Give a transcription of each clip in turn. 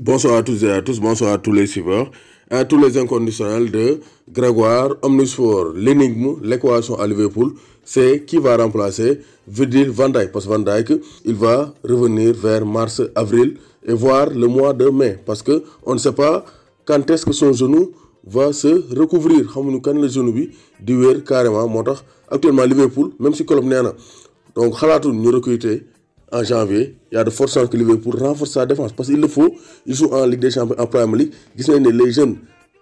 Bonsoir à tous et à tous, bonsoir à tous les suiveurs, à tous les inconditionnels de Grégoire, Omnisport. L'énigme, l'équation à Liverpool, c'est qui va remplacer Virgil van Dijk. Parce que Van Dijk, il va revenir vers mars, avril et voire le mois de mai. Parce qu'on ne sait pas quand est-ce que son genou va se recouvrir. Xamuñu kan le genou bi di wér carrément moo tax actuellement Liverpool même si Klopp nee na donc xalaatul ñu recruter en janvier, il y a de fortes chances que Liverpool renforce sa défense parce qu'il le faut. Ils jouent en Ligue des Champions, en Premier League. Les jeunes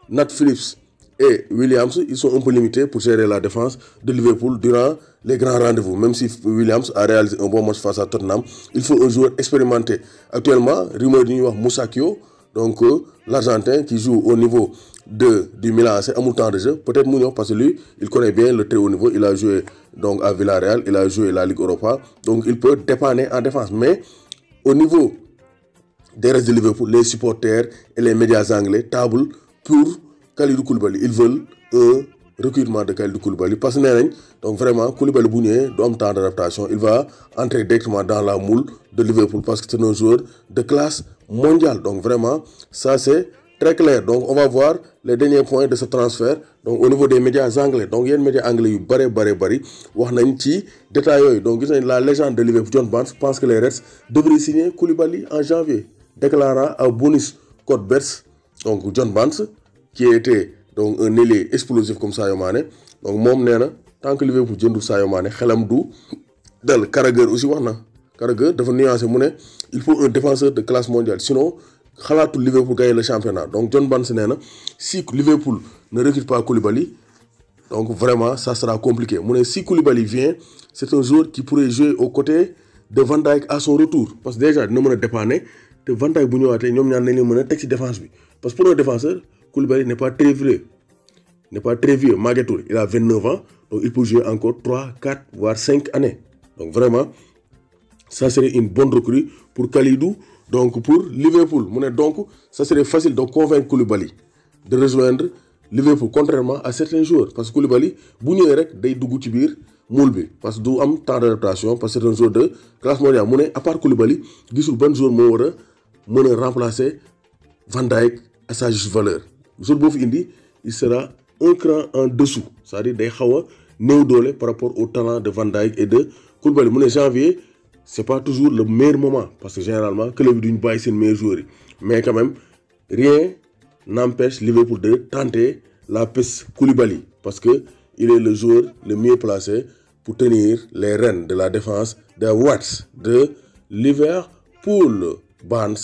Nat Phillips et Williams, ils sont un peu limités pour gérer la défense de Liverpool durant les grands rendez-vous. Même si Williams a réalisé un bon match face à Tottenham, il faut un joueur expérimenté. Actuellement, rumeur du Moussa Kio, donc l'Argentin qui joue au niveau du Milan, c'est un temps de jeu. Peut-être Mounion parce que lui, il connaît bien le très haut niveau. Il a joué donc à Villarreal, il a joué la Ligue Europa. Donc il peut dépanner en défense. Mais au niveau des restes de Liverpool, les supporters et les médias anglais tablent pour Kalidou Koulibaly. Ils veulent un recrutement de Kalidou Koulibaly. Parce que donc vraiment, Koulibaly Bounier doit un temps d'adaptation. Il va entrer directement dans la moule de Liverpool parce que c'est un joueur de classe mondiale. Donc vraiment, ça c'est très clair. Donc on va voir les derniers points de ce transfert. Donc au niveau des médias anglais. Donc il y a des médias anglais qui bari wax nañ ci détails. Donc la légende de Liverpool John Barnes pense que les Reds devraient signer Koulibaly en janvier, déclarant à bonus code Bets donc John Barnes qui était donc un ailier explosif comme Sadio Mané. Donc mom néna tant que Liverpool jëndu Sadio Mané xelam du dal. Carragher aussi wax na Carragher dafa nuancer mu né il faut un défenseur de classe mondiale sinon xalaatu Liverpool gagne le championnat. Donc John Barnes nee na si Liverpool ne recrute pas Koulibaly, donc vraiment ça sera compliqué. Si Koulibaly vient, c'est un joueur qui pourrait jouer aux côtés de Van Dijk à son retour. Parce que déjà dina mën a dépanner te Van Dijk bu ñëwaatee ñoom ñaar nañ leen mën a teg ci défense bi. Parce que pour un défenseur, Koulibaly n'est pas très vieux. Maguetoul, il a 29 ans, donc il peut jouer encore 3, 4, voire 5 années. Donc vraiment, ça serait une bonne recrue pour Kalidou. Donc pour Liverpool, donc ça serait facile de convaincre Koulibaly de rejoindre Liverpool contrairement à certains joueurs. Parce que Koulibaly, bu ñëwee rek day dugg ci biir moule bi parce que du am temps d'adaptation parce que c'est un joueur de classe mondiale. À part Koulibaly, gisul ban joueur moo war a mën a remplacer Van Dijk à sa juste valeur. Joueur boo fi indi, il sera un cran en dessous. C'est-à-dire day xaw a néew doole par rapport au talent de Van Dijk et de Koulibaly. Janvier, c'est pas toujours le meilleur moment parce que généralement que le but d'une baisse c'est le meilleur joueur. Mais quand même, rien n'empêche Liverpool de tenter la piste Koulibaly parce que il est le joueur le mieux placé pour tenir les rênes de la défense des Watts de Liverpool. Barnes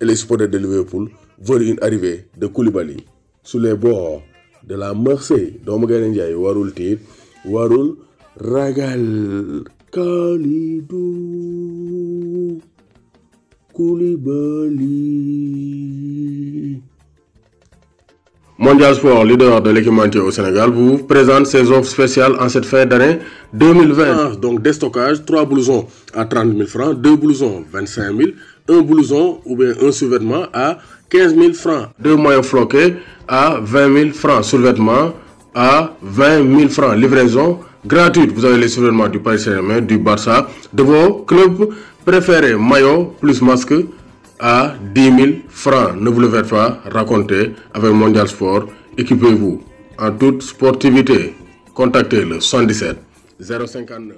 et les supporters de Liverpool veulent une arrivée de Koulibaly sur les bords de la Mersey. Doomu Gaynde Njaay warul tiit warul ragal. Kalidou Koulibaly. Mondial Sport, leader de l'équipementier au Sénégal, vous présente ses offres spéciales en cette fin d'année 2020. Donc déstockage, 3 blousons à 30 000 francs, 2 blousons 25 000, 1 blouson ou bien un sous-vêtement à 15 000 francs, 2 maillots floqués à 20 000 francs, sous-vêtements à 20 000 francs, livraison gratuite. Vous avez les sous-vêtements du Paris Saint-Germain, du Barça, de vos clubs préférés. Maillot plus masque à 10 000 francs. Ne vous le faites pas raconter avec Mondial Sport. Équipez-vous en toute sportivité. Contactez le 77 059.